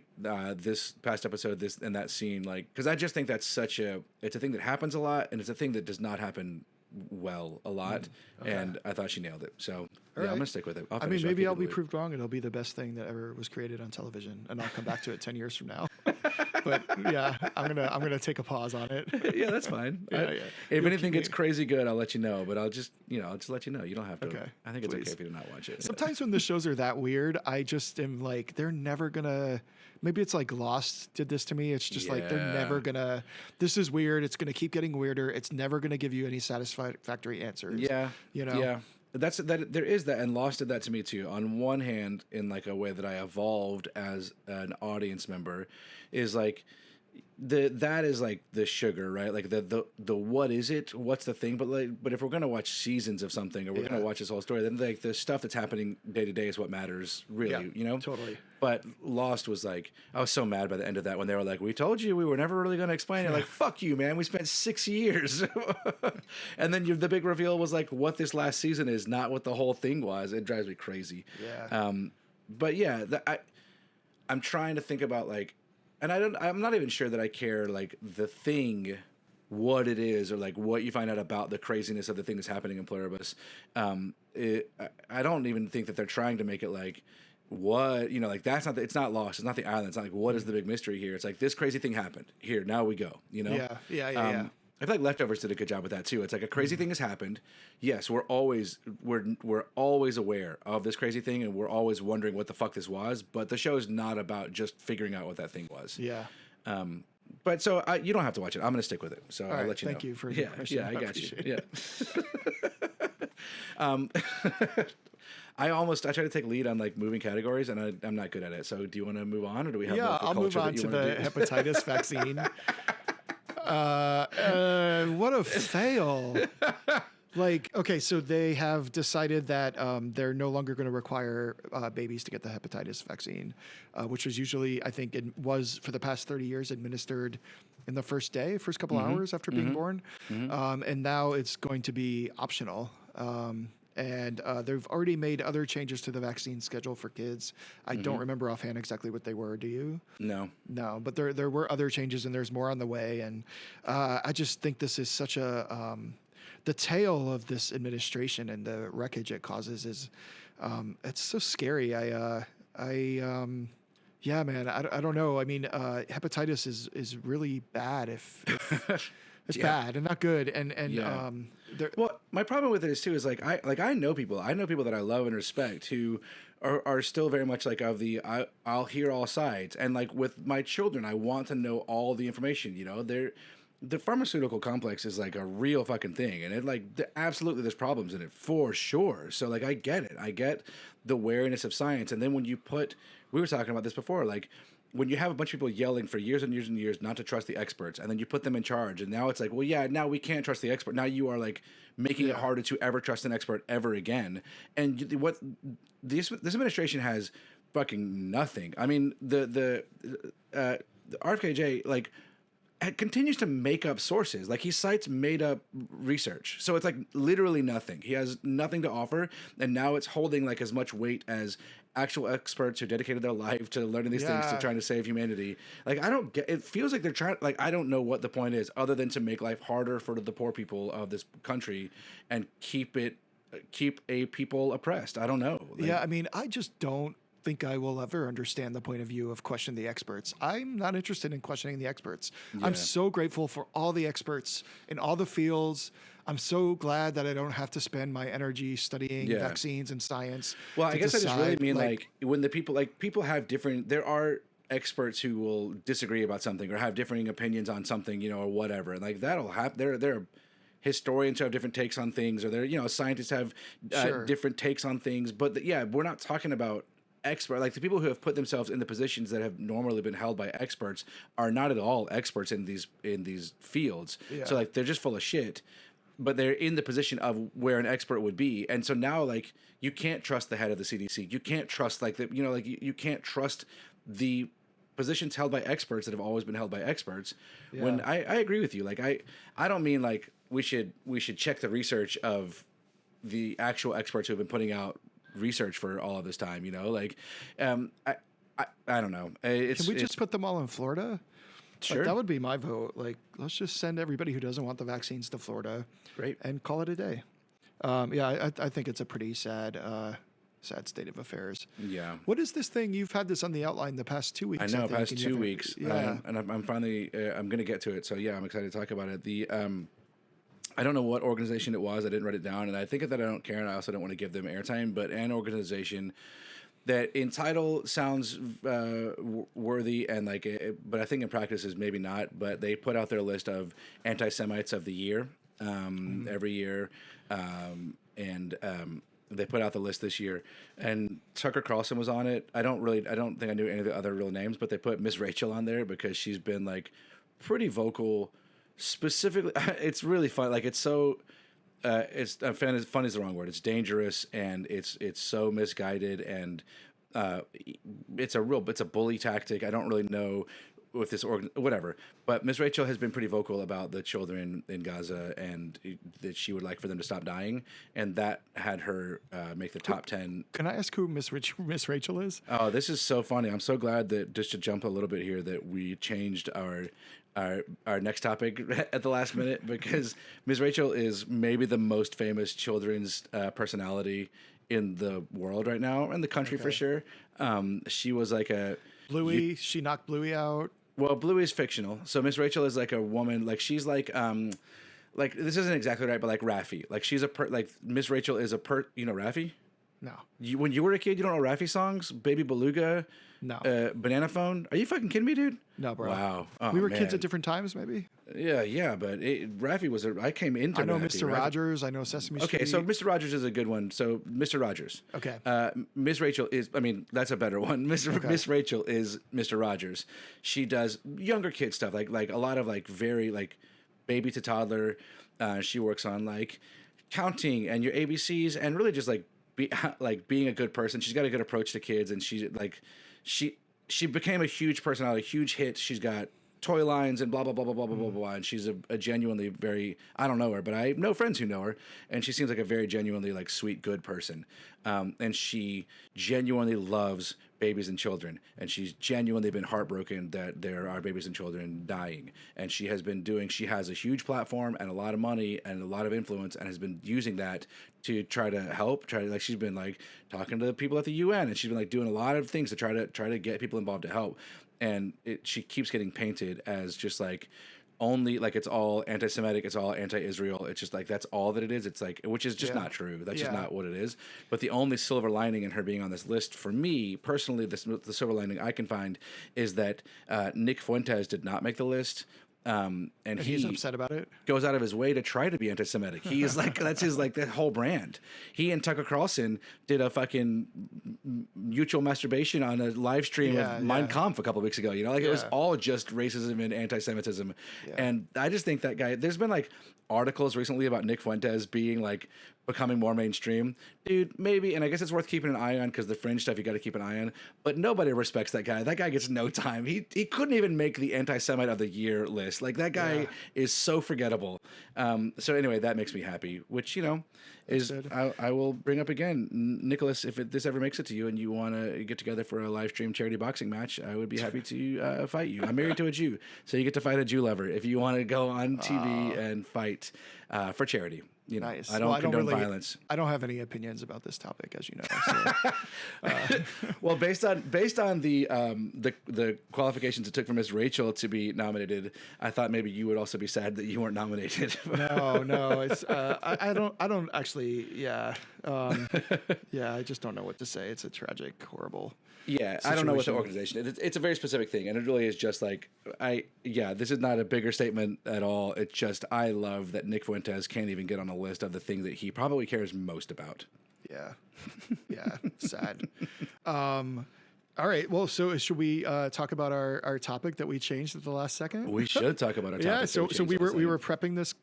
this past episode, and that scene, like, because I just think that's it's a thing that happens a lot, and it's a thing that does not happen well a lot. Okay. And I thought she nailed it. So I'm gonna stick with it. I mean, maybe I'll be proved wrong and it'll be the best thing that ever was created on television, and I'll come back to it 10 years from now. But yeah, I'm gonna take a pause on it. Yeah, that's fine. If anything gets crazy good, I'll let you know. But I'll just let you know. You don't have to. Okay. I think it's okay if you do not watch it. Sometimes when the shows are that weird, I just am like, they're never gonna. Maybe it's like Lost did this to me. It's just like they're never gonna. This is weird. It's gonna keep getting weirder. It's never gonna give you any satisfactory answers. Yeah, you know. Yeah. There is that, and Lost did that to me too. On one hand, in like a way that I evolved as an audience member, is like that is like the sugar, right? Like the what is it? What's the thing? But if we're gonna watch seasons of something, or we're gonna watch this whole story, then like the stuff that's happening day to day is what matters, really. You know, totally. But Lost was like, I was so mad by the end of that when they were like, "We told you we were never really gonna explain it." Like, fuck you, man. We spent 6 years, and then the big reveal was like what this last season is, not what the whole thing was. It drives me crazy. Yeah. But yeah, I'm trying to think about like. And I'm not even sure that I care, like, the thing, what it is, or, like, what you find out about the craziness of the thing that's happening in Pluribus. I don't even think that they're trying to make it, like, what, you know, like, it's not Lost. It's not the island. It's not, like, what is the big mystery here? It's, like, this crazy thing happened. Here, now we go, you know? Yeah. I feel like Leftovers did a good job with that too. It's like a crazy thing has happened. Yes, we're always aware of this crazy thing, and we're always wondering what the fuck this was. But the show is not about just figuring out what that thing was. Yeah. But so you don't have to watch it. I'm going to stick with it. So I'll let you know. Thank you for the question. Yeah, I got you. Yeah. I try to take lead on like moving categories, and I'm not good at it. So do you want to move on, or do we have? Yeah, I'll move on to the hepatitis vaccine. What a fail. Like, okay, so they have decided that they're no longer going to require babies to get the hepatitis vaccine, which was usually, I think it was for the past 30 years administered in the first couple hours after being born. And now it's going to be optional. And they've already made other changes to the vaccine schedule for kids. I don't remember offhand exactly what they were. Do you? No, but there were other changes, and there's more on the way. And I just think this is such a the tale of this administration and the wreckage it causes is it's so scary. Yeah, man. I don't know. I mean, hepatitis is really bad if it's bad and not good. And well, my problem with it is too is I know people that I love and respect who are still very much like of the I'll hear all sides, and like with my children I want to know all the information. You know, the pharmaceutical complex is like a real fucking thing, and it absolutely there's problems in it for sure. So like I get it. I get the wariness of science, and then when you we were talking about this before, like when you have a bunch of people yelling for years and years and years not to trust the experts, and then you put them in charge, and now it's like, well, yeah, now we can't trust the expert. Now you are like making it harder to ever trust an expert ever again. And what this administration has fucking nothing. I mean, the RFKJ like continues to make up sources. Like he cites made up research. So it's like literally nothing. He has nothing to offer, and now it's holding like as much weight as actual experts who dedicated their life to learning these things to trying to save humanity. Like I don't get it. Feels like they're trying, like I don't know what the point is other than to make life harder for the poor people of this country and keep a people oppressed. I don't know. Yeah, I mean, I just don't think I will ever understand the point of view of question the experts. I'm not interested in questioning the experts. Yeah. I'm so grateful for all the experts in all the fields. I'm so glad that I don't have to spend my energy studying vaccines and science. Well, I guess I just really mean like when the people have different, there are experts who will disagree about something or have differing opinions on something, you know, or whatever. And like that'll happen. There are historians who have different takes on things, or scientists have different takes on things. But we're not talking about expert, like the people who have put themselves in the positions that have normally been held by experts are not at all experts in these fields. Yeah. So like they're just full of shit, but they're in the position of where an expert would be. And so now like you can't trust the head of the CDC. You can't trust you can't trust the positions held by experts that have always been held by experts. Yeah. When I agree with you. Like I don't mean like we should check the research of the actual experts who have been putting out research for all of this time, you know, like I don't know. Can we just put them all in Florida? Sure. Like, that would be my vote. Like, let's just send everybody who doesn't want the vaccines to Florida. Great. And call it a day. I think it's a pretty sad state of affairs. Yeah. What is this thing? You've had this on the outline the past 2 weeks. I know, past 2 weeks. Yeah. And I'm finally, I'm going to get to it. So yeah, I'm excited to talk about it. I don't know what organization it was. I didn't write it down, and I think that I don't care, and I also don't want to give them airtime. But an organization that in title sounds worthy, and like, but I think in practice is maybe not. But they put out their list of anti-Semites of the year every year, and They put out the list this year, and Tucker Carlson was on it. I don't think I knew any of the other real names, but they put Miss Rachel on there because she's been like pretty vocal. Specifically, it's really fun. Like it's so. Fun is the wrong word. It's dangerous and it's so misguided and it's a bully tactic. I don't really know with this whatever, but Miss Rachel has been pretty vocal about the children in Gaza and that she would like for them to stop dying, and that had her make the top 10. Can I ask who Miss Rachel is? Oh, this is so funny. I'm so glad that, just to jump a little bit here, that we changed our next topic at the last minute, because Ms. Rachel is maybe the most famous children's personality in the world right now, in the country for sure. She was like a Bluey. She knocked Bluey out. Well, Bluey is fictional. So Miss Rachel is like a woman. Like she's like this isn't exactly right, but like Raffi. Like she's like Miss Rachel is you know Raffi? No. When you were a kid, you don't know Raffi songs? Baby Beluga? No. Banana Phone? Are you fucking kidding me, dude? No, bro. Wow. We were kids at different times, maybe. Yeah, but Raffi was I came into. I know Raffi, Mr. Rogers. I know Sesame Street. Okay, so Mr. Rogers is a good one. So Mr. Rogers. Okay. Miss Rachel is. I mean, that's a better one. Miss Rachel is Mr. Rogers. She does younger kid stuff, like a lot of like very like baby to toddler. She works on like counting and your ABCs and really just like being a good person. She's got a good approach to kids, and she became a huge personality, a huge hit. She's got toy lines and blah blah blah blah blah blah blah blah. And she's a genuinely very, I don't know her, but I know friends who know her, and she seems like a very genuinely like sweet, good person. And she genuinely loves babies and children, and she's genuinely been heartbroken that there are babies and children dying. And she has a huge platform and a lot of money and a lot of influence, and has been using that to try to help. She's been like talking to the people at the UN, and she's been like doing a lot of things to try to get people involved to help. And she keeps getting painted as just like only like it's all anti-Semitic, it's all anti-Israel. It's just like that's all that it is. It's like, which is just not true. That's just not what it is. But the only silver lining in her being on this list for me personally, the silver lining I can find is that Nick Fuentes did not make the list. And he's upset about it. Goes out of his way to try to be anti-Semitic. He is like, that's his like that whole brand. He and Tucker Carlson did a fucking mutual masturbation on a live stream of Mein Kampf a couple of weeks ago. You know, like it was all just racism and anti-Semitism. Yeah. And I just think that guy. There's been like articles recently about Nick Fuentes being like becoming more mainstream, dude. Maybe, and I guess it's worth keeping an eye on because the fringe stuff you got to keep an eye on. But nobody respects that guy. That guy gets no time. He couldn't even make the anti-Semite of the year list. Like that guy is so forgettable. So anyway, that makes me happy. Which is I will bring up again, Nicholas. If this ever makes it to you and you want to get together for a live stream charity boxing match, I would be happy to fight you. I'm married to a Jew, so you get to fight a Jew lover if you want to go on TV and fight for charity. You know, nice. I don't condone violence. I don't have any opinions about this topic, as you know. So, well, based on the qualifications it took for Miss Rachel to be nominated, I thought maybe you would also be sad that you weren't nominated. No, it's I don't actually. Yeah, I just don't know what to say. It's a tragic, horrible. Yeah, situation. I don't know what the organization is. It's a very specific thing, and it really is just like this is not a bigger statement at all. It's just I love that Nick Fuentes can't even get on a list of the thing that he probably cares most about. Yeah, sad. All right, well, so should we talk about our topic that we changed at the last second? We should talk about our topic. Yeah, so we were prepping this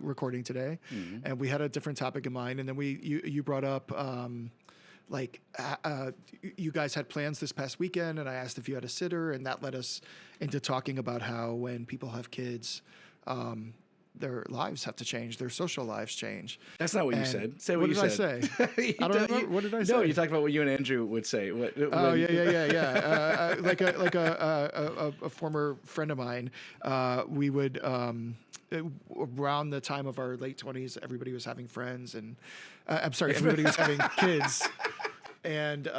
recording today, and we had a different topic in mind, and then you brought up. You guys had plans this past weekend, and I asked if you had a sitter, and that led us into talking about how when people have kids, their lives have to change, their social lives change. That's not what you said. Say what you said. What did I say? I don't remember. What did I say? No, you talked about what you and Andrew would say. Yeah. Like a former friend of mine, we would. Around the time of our late 20s, everybody was having friends, and everybody was having kids, and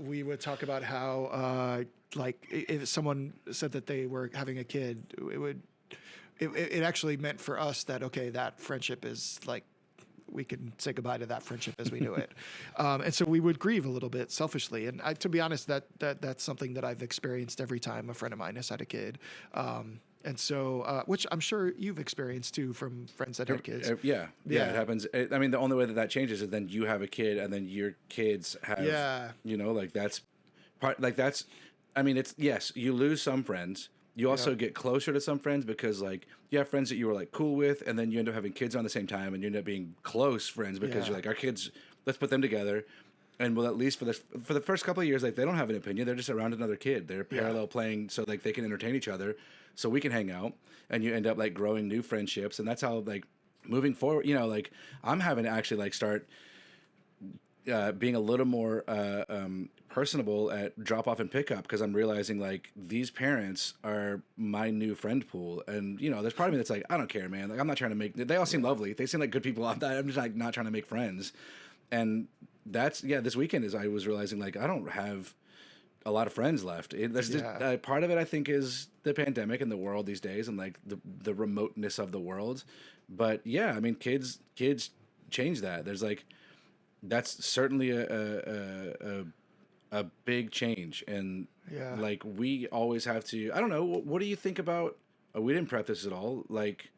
we would talk about how, if someone said that they were having a kid, it actually meant for us that that friendship is like we can say goodbye to that friendship as we knew it, and so we would grieve a little bit selfishly. And to be honest, that's something that I've experienced every time a friend of mine has had a kid. And so, which I'm sure you've experienced too from friends that had kids. Yeah, it happens. I mean, the only way that changes is then you have a kid, and then your kids have, like that's part, like that's, I mean, it's, yes, you lose some friends. You also get closer to some friends because like you have friends that you were like cool with, and then you end up having kids on the same time, and you end up being close friends because you're like, our kids, let's put them together. And well, at least for the first couple of years, like they don't have an opinion. They're just around another kid. They're parallel playing, so like they can entertain each other, so we can hang out, and you end up like growing new friendships, and that's how like moving forward. Like I'm having to actually like start being a little more personable at drop off and pick up because I'm realizing like these parents are my new friend pool, and there's part of me that's like, I don't care, man. Like I'm not trying to make. They all seem lovely. They seem like good people. I'm just like not trying to make friends, and that's this weekend is I was realizing like I don't have a lot of friends left. There's just part of it I think is the pandemic and the world these days and like the remoteness of the world. But yeah, I mean kids change that. There's like that's certainly a big change, and like we always have to. I don't know. What do you think about? We didn't prep this at all. Like,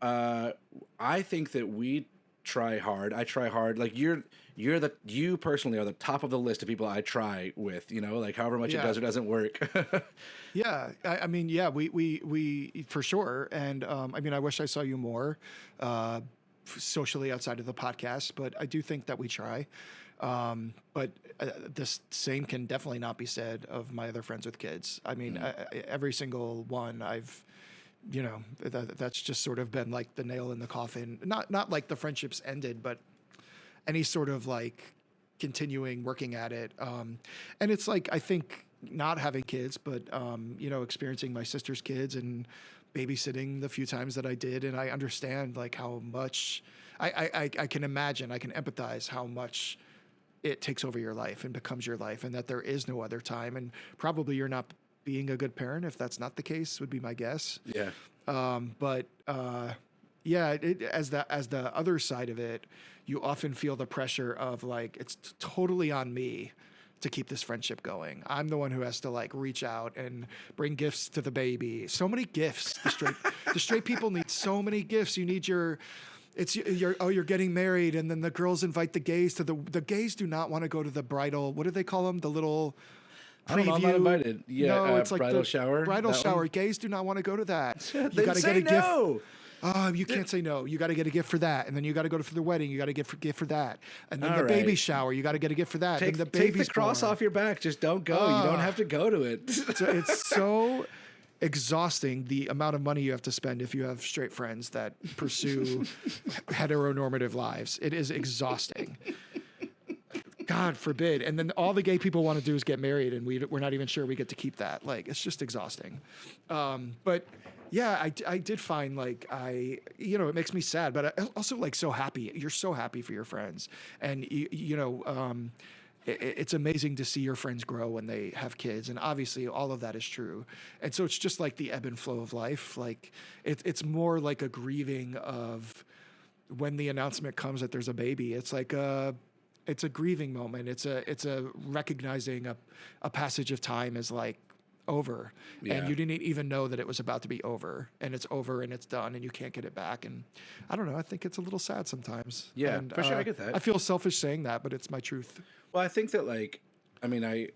I think that we try hard. I try hard. Like you personally are the top of the list of people I try with. Like however much it does or doesn't work. I mean, we for sure. And I mean, I wish I saw you more socially outside of the podcast, but I do think that we try. But the same can definitely not be said of my other friends with kids. I mean, every single one I've, that's just sort of been like the nail in the coffin. Not like the friendships ended, but any sort of like continuing working at it. And it's like, I think not having kids, but, experiencing my sister's kids and babysitting the few times that I did. And I understand like how much I can imagine, I can empathize how much it takes over your life and becomes your life, and that there is no other time. And probably you're not being a good parent if that's not the case, would be my guess. Yeah. As the other side of it, you often feel the pressure of like, it's totally on me to keep this friendship going. I'm the one who has to like reach out and bring gifts to the baby. So many gifts. The straight people need so many gifts. You need you're getting married, and then the girls invite the gays to the gays do not want to go to the bridal. What do they call them? The little preview. I don't know, I'm not invited. Yeah, no, it's like bridal shower. Bridal shower. One? Gays do not want to go to that. You got to get a gift. You can't say no. You got to get a gift for that, and then you got to go for the wedding. You got to get a gift for that, and then baby shower. You got to get a gift for that. Take the cross off your back. Just don't go. You don't have to go to it. It's so exhausting, the amount of money you have to spend if you have straight friends that pursue heteronormative lives. It is exhausting. God forbid. And then all the gay people want to do is get married, and we're not even sure we get to keep that. Like, it's just exhausting. But yeah, I did find like it makes me sad, but I also like so happy. You're so happy for your friends, and it's amazing to see your friends grow when they have kids, and obviously all of that is true. And so it's just like the ebb and flow of life. Like it's more like a grieving of when the announcement comes that there's a baby. It's like it's a grieving moment. It's a recognizing a passage of time is like over, and you didn't even know that it was about to be over, and it's over and it's done, and you can't get it back. And I don't know, I think it's a little sad sometimes. Yeah, and, for sure, I get that. I feel selfish saying that, but it's my truth. Well, I think that like, I mean, I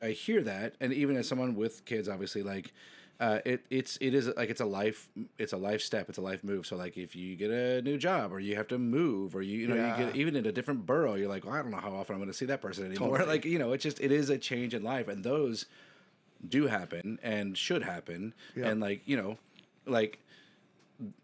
hear that, and even as someone with kids, obviously, like, it is like it's a life step, it's a life move. So like, if you get a new job, or you have to move, or you get even in a different borough, you're like, well, I don't know how often I'm going to see that person anymore. Totally. Like, it is a change in life, and those do happen and should happen. Yeah. And like, like.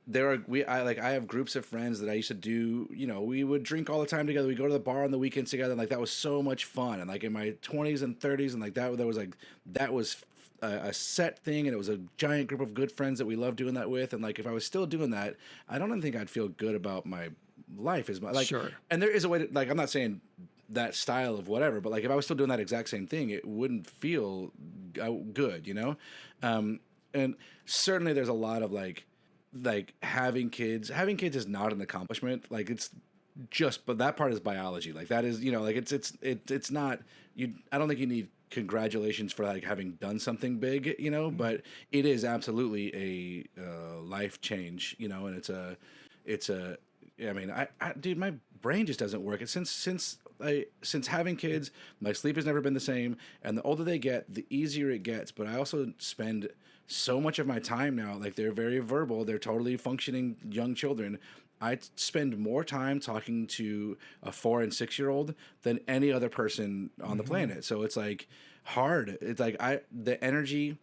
I have groups of friends that I used to do, we would drink all the time together. We go to the bar on the weekends together, and like that was so much fun. And like in my 20s and 30s, and like that was a set thing, and it was a giant group of good friends that we loved doing that with. And like if I was still doing that, I don't think I'd feel good about my life as much. Like, sure. And there is a way to, like, I'm not saying that style of whatever, but like if I was still doing that exact same thing, it wouldn't feel good, and certainly there's a lot of like having kids is not an accomplishment. Like it's just, but that part is biology. Like that is, like it's not, I don't think you need congratulations for like having done something big, you know, but it is absolutely a life change, you know, and it's a, I mean, dude, my brain just doesn't work. It's since having kids, my sleep has never been the same. And the older they get, the easier it gets. But I also spend so much of my time now, like they're very verbal, they're totally functioning young children. I spend more time talking to a 4 and 6 year old than any other person on the planet. So it's like hard. It's like the energy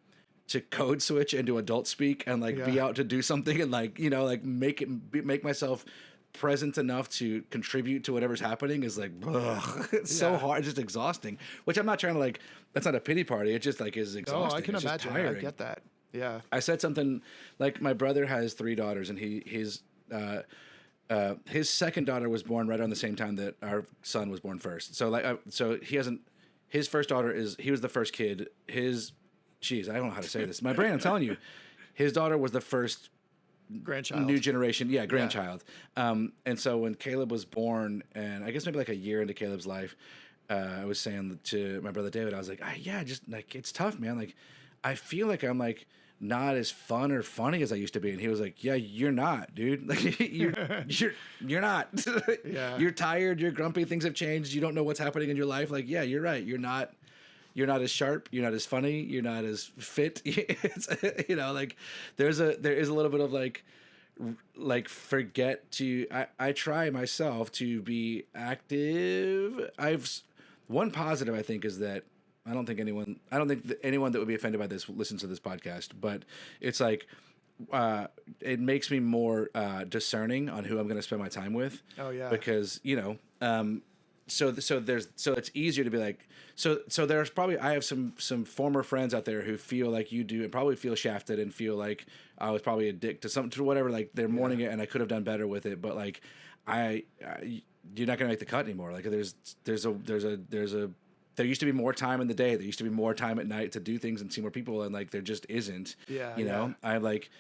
to code switch into adult speak and like be out to do something and like, you know, like make myself present enough to contribute to whatever's happening is like, ugh, it's so hard, just exhausting, which I'm not trying to like, that's not a pity party. It just like is exhausting. Oh, I can imagine. I get that. Yeah. I said something like my brother has 3 daughters and his second daughter was born right around the same time that our son was born first. So like, his first daughter he was the first kid. I don't know how to say this. My brain, I'm telling you, his daughter was the first grandchild, new generation, grandchild. And so when Caleb was born, and I guess maybe like a year into Caleb's life, I was saying to my brother David, I was like, just like it's tough, man. Like I feel like I'm like not as fun or funny as I used to be. And he was like, yeah, you're not, dude. Like you're not. You're tired. You're grumpy. Things have changed. You don't know what's happening in your life. Like, yeah, you're right. You're not as sharp. You're not as funny. You're not as fit. It's, you know, like there is a little bit of like forget to, I try myself to be active. One positive I think is that I don't think anyone that would be offended by this listens to this podcast, but it's like, it makes me more discerning on who I'm going to spend my time with. Oh yeah. Because, you know, so it's easier to be like, so there's probably, I have some former friends out there who feel like you do and probably feel shafted and feel like I was probably a dick to whatever, like they're mourning it and I could have done better with it. But like, you're not going to make the cut anymore. Like there used to be more time in the day. There used to be more time at night to do things and see more people. And like, there just isn't, you know, I like,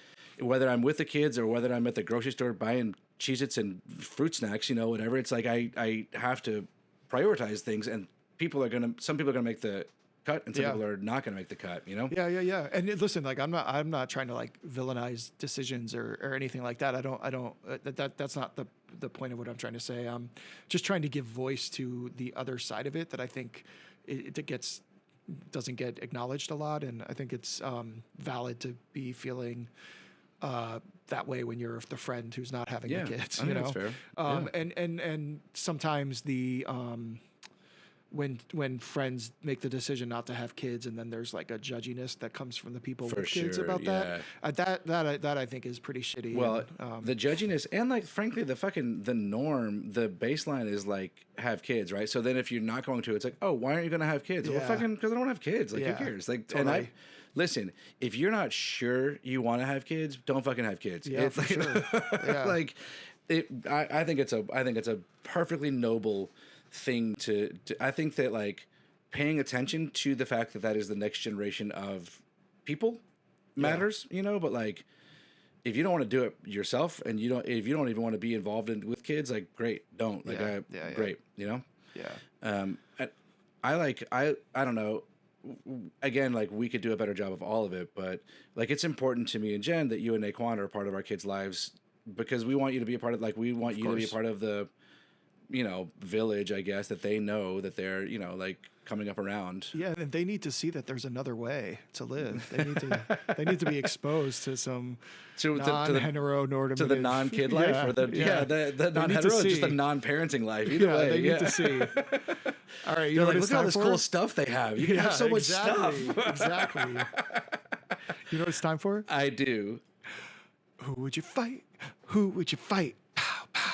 whether I'm with the kids or whether I'm at the grocery store buying Cheez-Its and fruit snacks, you know, whatever. It's like, I have to prioritize things and some people are going to make the cut and some people are not going to make the cut, you know? Yeah. And listen, like, I'm not trying to like villainize decisions or anything like that. That's not the point of what I'm trying to say. I'm just trying to give voice to the other side of it that I think doesn't get acknowledged a lot. And I think it's valid to be feeling that way when you're the friend who's not having the kids, you know? That's fair. And sometimes when friends make the decision not to have kids, and then there's like a judginess that comes from the people with kids about that. That I think is pretty shitty. Well, the judginess and like frankly the norm, the baseline is like have kids, right? So then if you're not going to, it's like, oh, why aren't you going to have kids? Well, fucking because I don't have kids. Like who cares? Like totally. Listen, if you're not sure you want to have kids, don't fucking have kids. Yeah, for sure. Like I think it's a perfectly noble thing to I think that like paying attention to the fact that is the next generation of people matters, you know, but like if you don't want to do it yourself and if you don't even want to be involved with kids, like great, don't great, you know? I don't know. Again, like we could do a better job of all of it, but like it's important to me and Jen that you and Naquan are a part of our kids' lives because we want you to be a part of, like we want you to be a part of the, you know, village, I guess, that they know that they're, you know, like coming up around. Yeah, and they need to see that there's another way to live. They need to be exposed to some non-heteronormative to the non-kid life or the non-hetero, just the non-parenting life. Either way, they need to see. All right, you know, like, look at all this cool stuff they have. You can have so much stuff. Exactly. You know what it's time for? I do. Who would you fight? Who would you fight? Pow, pow.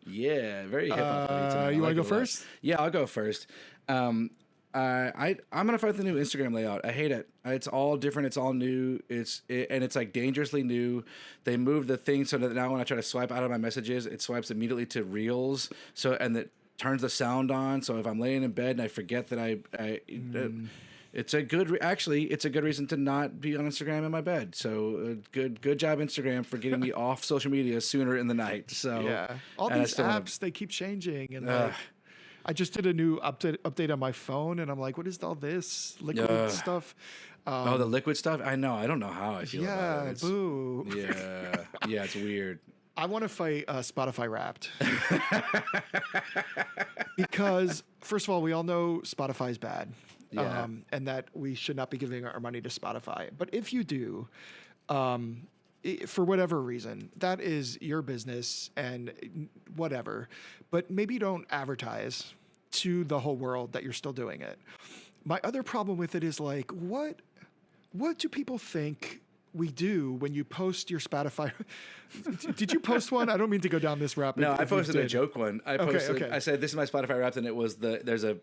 Yeah, very hip hop. You want to go first? Yeah, I'll go first. I'm gonna fight the new Instagram layout. I hate it. It's all different. It's all new. And it's like dangerously new. They moved the thing so that now when I try to swipe out of my messages, it swipes immediately to Reels. And that turns the sound on. So if I'm laying in bed and I forget that it's a good reason to not be on Instagram in my bed. So good job Instagram for getting me off social media sooner in the night. So all these apps they keep changing and I just did a new update on my phone, and I'm like, what is all this liquid stuff? The liquid stuff? I know. I don't know how I feel about it. Boo. Yeah, it's weird. I want to fight Spotify Wrapped. Because, first of all, we all know Spotify's bad. Yeah. And that we should not be giving our money to Spotify. But if you do, for whatever reason, that is your business and whatever. But maybe don't advertise to the whole world that you're still doing it. My other problem with it is like, what do people think we do when you post your Spotify? Did you post one? I don't mean to go down this route. No, I posted a joke one. Okay. I said, this is my Spotify Wrapped, and it was there's a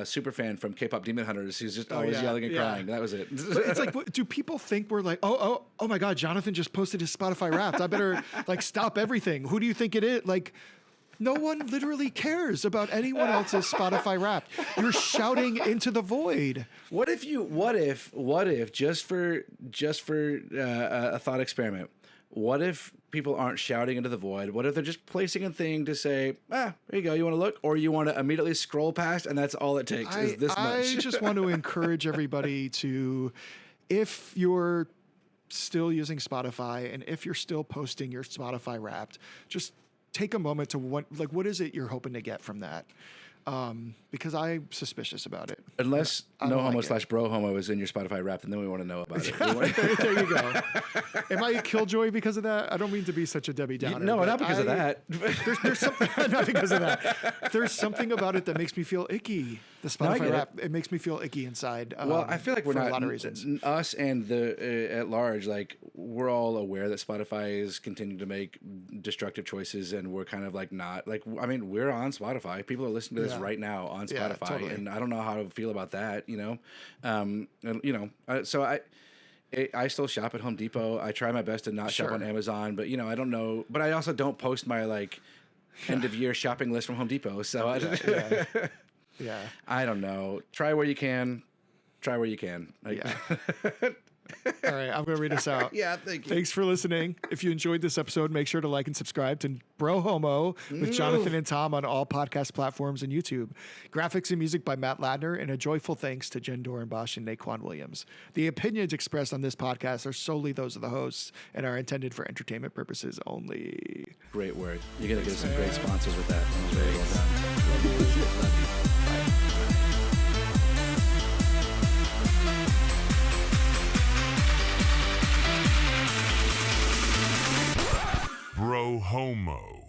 super fan from K-pop Demon Hunters who's just always yelling and crying. That was it. But it's like, do people think we're like, oh my God, Jonathan just posted his Spotify Wrapped. I better like stop everything. Who do you think it is? Like, no one literally cares about anyone else's Spotify Wrapped. You're shouting into the void. What if just for a thought experiment? What if people aren't shouting into the void? What if they're just placing a thing to say, there you go, you want to look? Or you want to immediately scroll past and that's all it takes is this much? I just want to encourage everybody to, if you're still using Spotify and if you're still posting your Spotify Wrapped, just take a moment to what is it you're hoping to get from that? Because I'm suspicious about it. Unless no homo / bro homo is in your Spotify Wrapped, and then we want to know about it. There you go. Am I a killjoy because of that? I don't mean to be such a Debbie Downer. No, not because of that. There's something, not because of that. There's something about it that makes me feel icky. The Spotify Wrapped, it makes me feel icky inside. Well, I feel like we're for not a lot of reasons. Us and the at large, like we're all aware that Spotify is continuing to make destructive choices, and we're kind of like not like. I mean, we're on Spotify. People are listening to this right now on Spotify, totally. and I don't know how to feel about that. So I still shop at Home Depot. I try my best to not shop on Amazon, but I don't know. But I also don't post my like end of year shopping list from Home Depot. So I don't know. Try where you can. All right, I'm going to read us out. Thank you. Thanks for listening. If you enjoyed this episode, make sure to like and subscribe to Bro Homo with Jonathan and Tom on all podcast platforms and YouTube. Graphics and music by Matt Ladner, and a joyful thanks to Jen Dorenbosch and Naquan Williams. The opinions expressed on this podcast are solely those of the hosts and are intended for entertainment purposes only. Great word. You're going to get some great sponsors with that. That was very well done. Love you. Bro Homo.